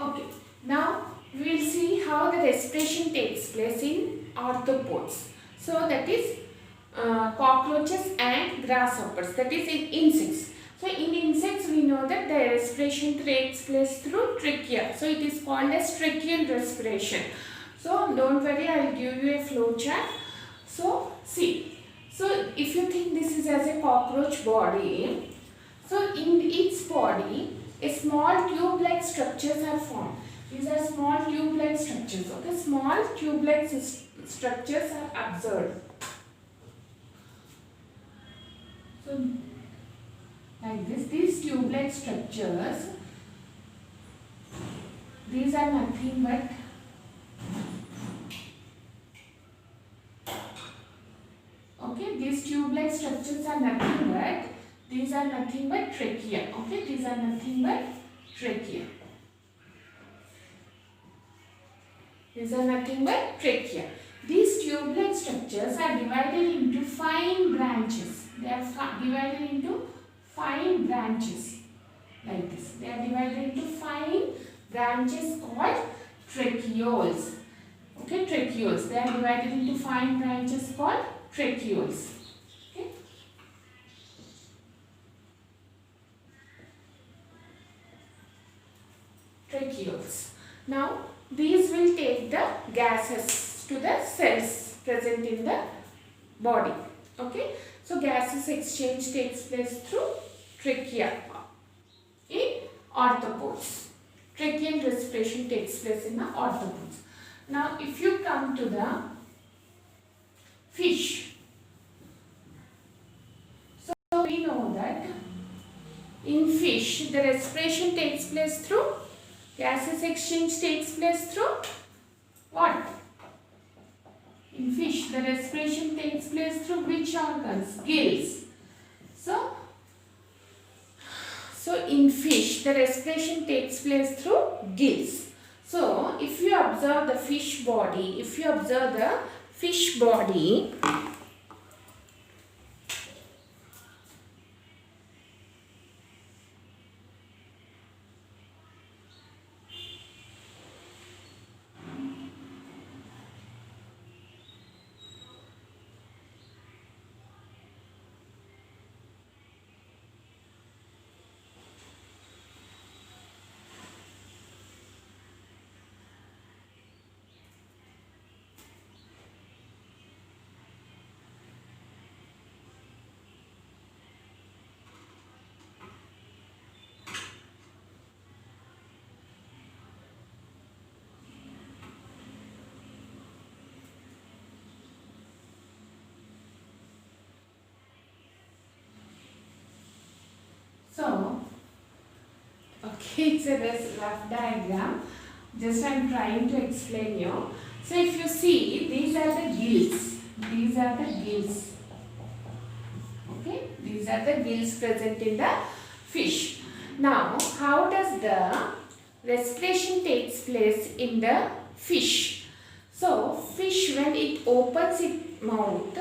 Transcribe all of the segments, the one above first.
Okay, now we will see how the respiration takes place in arthropods. So that is cockroaches and grasshoppers, that is in insects. So in insects we know that the respiration takes place through trachea. So it is called as tracheal respiration. So don't worry, I will give you a flow chart. So see, so if you think this is as a cockroach body, so in its body a small tube-like structures are formed. These are small tube-like structures. Okay, small tube-like structures are observed. So like this, these tube-like structures, these are nothing but these tube-like structures are nothing but, these are nothing but trachea. Okay, these are nothing but trachea. These are nothing but trachea. These tube-like structures are divided into fine branches. They are divided into fine branches like this. They are divided into fine branches called tracheoles. Okay, tracheoles. They are divided into fine branches called tracheoles. Okay. Tracheoles. Now these will take the gases to the cells present in the body. Okay. So gaseous exchange takes place through trachea in arthropods. Tracheal respiration takes place in the arthropods. Now if you come to the fish. So we know that in fish the respiration takes place through, gaseous exchange takes place through what? In fish the respiration takes place through which organs? Gills. So in fish the respiration takes place through gills. So if you observe the fish body, okay, it's a rough diagram. Just I am trying to explain you. So if you see, these are the gills. These are the gills. Okay, these are the gills present in the fish. Now, how does the respiration takes place in the fish? So, fish when it opens its mouth,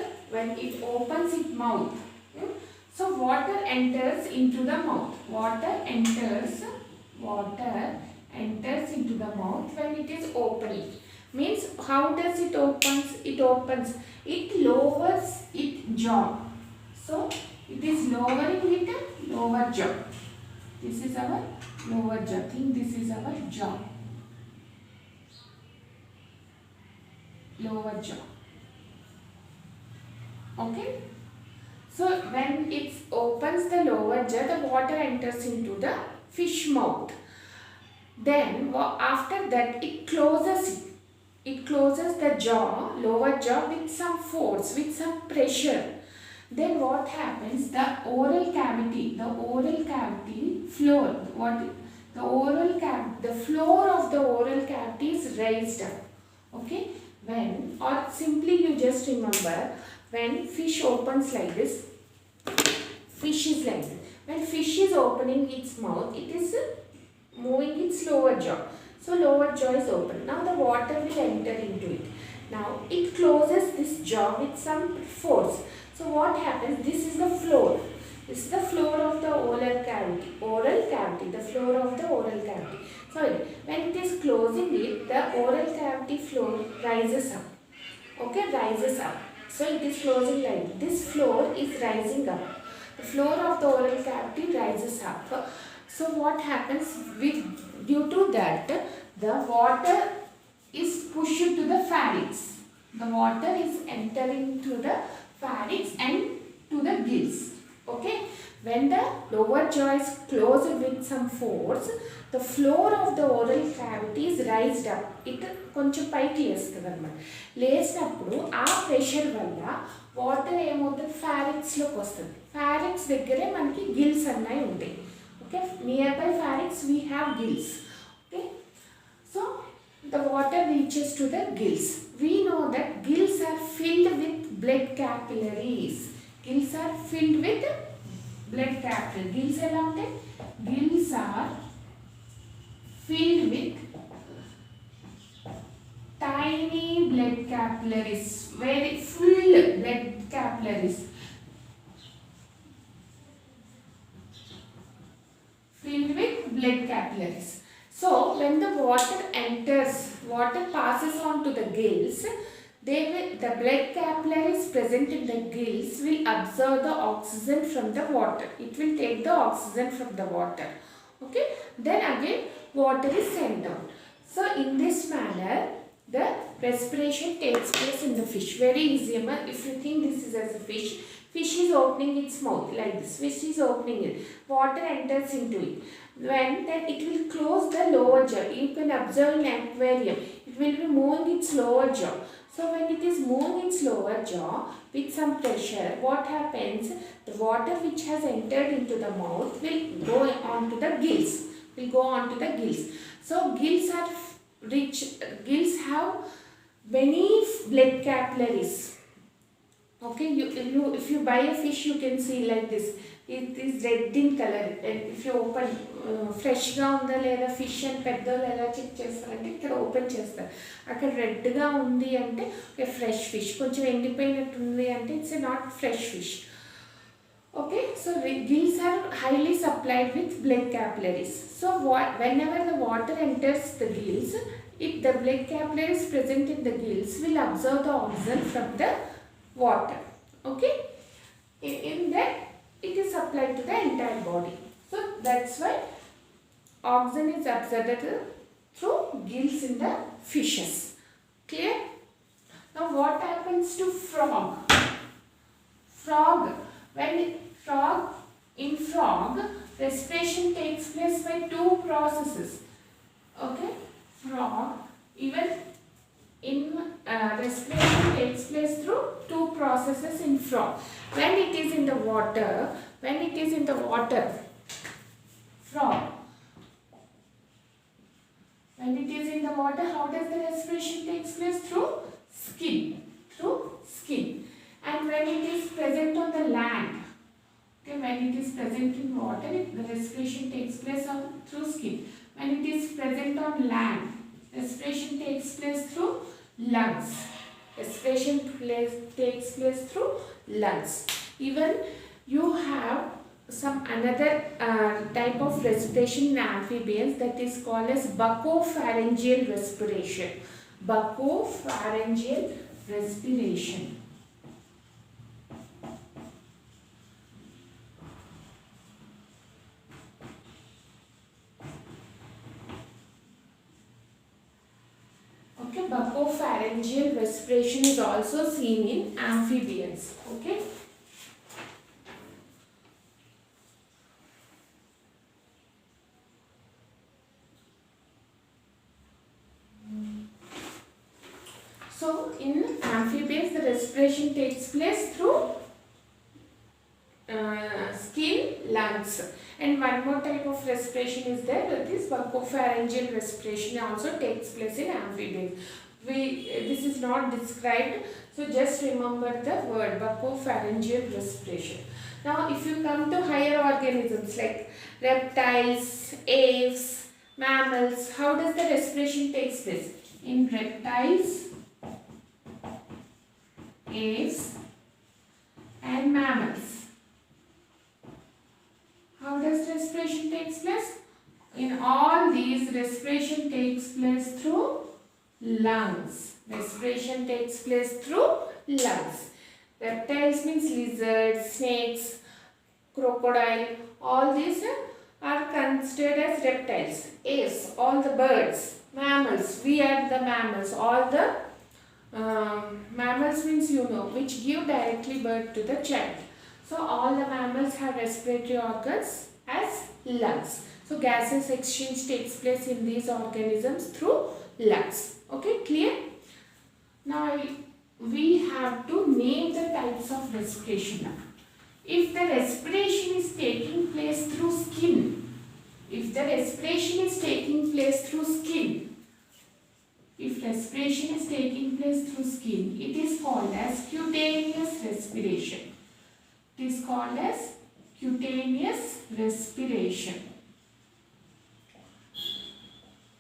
so water enters into the mouth. Water enters into the mouth when it is opening. Means how does it opens? It lowers its jaw. So it is lowering its lower jaw. This is our lower jaw. Think this is our jaw. Lower jaw. Okay. So when it opens the lower jaw, the water enters into the fish mouth. Then after that it closes it. It closes the jaw, lower jaw, with some force, with some pressure. Then what happens? The oral cavity floor. The floor of the oral cavity is raised up. Okay. Or simply you just remember, when fish opens like this, fish is like this. When fish is opening its mouth, it is moving its lower jaw. So lower jaw is open. Now the water will enter into it. Now it closes this jaw with some force. So what happens? This is the floor. This is the floor of the oral cavity. Oral cavity, the floor of the oral cavity. Sorry, when it is closing it, the oral cavity floor rises up. Okay, rises up. So it is closing like this. Floor is rising up. The floor of the oral cavity rises up. So what happens with due to that, the water is pushed to the pharynx. The water is entering through the pharynx and to the gills. Okay. When the lower jaw is closed with some force, the floor of the oral cavity is raised up. It కొంచెం పైకి లేస్తుంది అన్నమాట. లేసినప్పుడు ఆ pressure వల్ల water ఏమవుతుంది, ఫారింక్స్లోకి వస్తుంది. Pharynx దగ్గరే మనకి గిల్స్ అన్నవి ఉంటాయి. Okay, near by pharynx we have gills. Okay, so the water reaches to the gills. We know that gills are filled with blood capillaries. Gills are filled with blood capillaries. Gills ఎలా ఉంటాయి? Gills are filled with tiny blood capillaries, very full blood capillaries. Filled with blood capillaries. So when the water enters, water passes on to the gills, the blood capillaries present in the gills will absorb the oxygen from the water. It will take the oxygen from the water. Okay, then again water is sent out. So in this manner the respiration takes place in the fish. Very easy. If you think this is as a fish, fish is opening its mouth like this. Fish is opening it. Water enters into it. Then it will close the lower jaw. You can observe in aquarium. It will be moving its lower jaw. So when it is moving its lower jaw with some pressure, what happens? The water which has entered into the mouth will go on to the gills. Will go on to the gills. So gills are rich. Gills have many blood capillaries. Okay, if you buy a fish, you can see like this. It is red in color. If you open fresh గా ఉందా లేదా fish అని పెద్దోళ్ళు ఎలా check చేస్తారంటే ఇక్కడ open చేస్తారు. అక్కడ రెడ్గా ఉంది అంటే ఫ్రెష్ ఫిష్, కొంచెం ఎండిపోయినట్టు ఉంది అంటే it's not fresh fish. Okay, so gills are highly supplied with blood capillaries. So whenever the water enters the gills, if the blood capillaries present in the gills will absorb the oxygen from the water. Okay, in that it is supplied to the entire body. So that's why oxygen is absorbed through gills in the fishes. Clear? Now what happens to frog? Frog, in frog respiration takes place by two processes. Okay, frog, even in respiration takes place through two processes in frog. When it is in the water, frog, when it is in the water, how does the respiration takes place? Through skin. And when it is present on the land, okay, when it is present in water, the respiration takes place through skin. When it is present on land, respiration takes place through lungs. Respiration takes place through lungs. Even you have some another type of respiration in amphibians that is called as buccopharyngeal respiration. Buccopharyngeal respiration. Okay, buccopharyngeal respiration is also seen in amphibians. Okay. So in amphibians the respiration takes place through skin, lungs. And one more type of respiration is there, that is buccopharyngeal respiration also takes place in amphibians. This is not described, so just remember the word buccopharyngeal respiration. Now if you come to higher organisms like reptiles, aves, mammals, how does the respiration takes place? In reptiles, aves and mammals, How does respiration takes place? In all these, respiration takes place through lungs. Respiration takes place through lungs. Reptiles means lizards, snakes, crocodile, all these are considered as reptiles. Apes, all the birds, mammals, we are the mammals, all the mammals means which give directly birth to the child. So all the mammals have respiratory organs as lungs. So gaseous exchange takes place in these organisms through lungs. Okay, clear? Now we have to name the types of respiration. If the respiration is taking place through skin, if respiration is taking place through skin, it is called as cutaneous respiration. It is called as cutaneous respiration.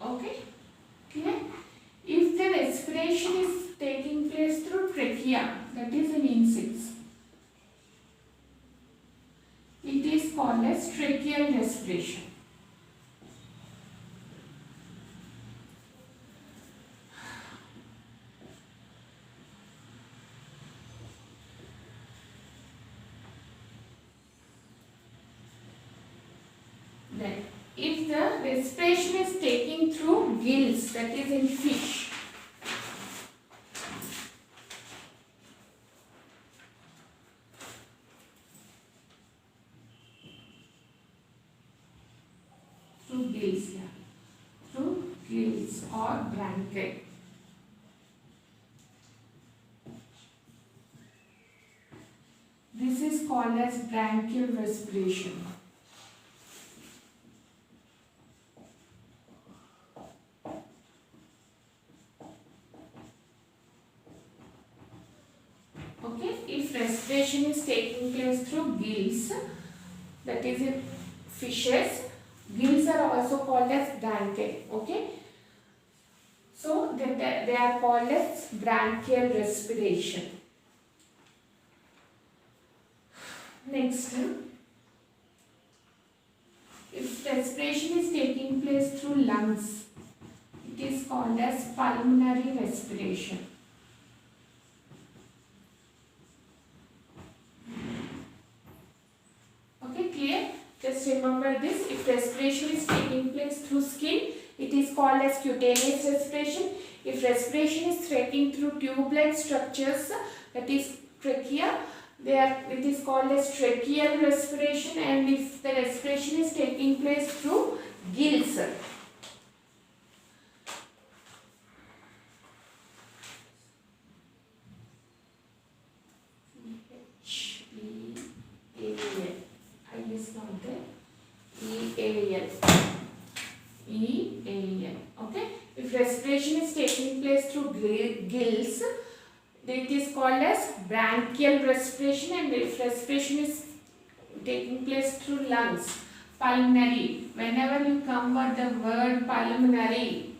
Okay? Clear? If the respiration is taking place through trachea, that is in insects, it is called as tracheal respiration. Then, if the respiration is taking through gills, that is in fish, through gills or bronchi, this is called as bronchial respiration. Okay, if respiration is taking place through gills, that is in fishes, gills are also called as bronchi. Okay, so they are called as bronchial respiration. Next, if respiration is taking place through lungs, it is called as pulmonary respiration. Okay, clear? Just remember this. If respiration is taking place through skin, it is called as cutaneous respiration. If respiration is taking through tube-like structures, that is trachea, it is called as tracheal respiration. And if the respiration is taking place through gills, okay. If respiration is taking place through gills, it is called as bronchial respiration. And if respiration is taking place through lungs, pulmonary. Whenever you convert the word pulmonary,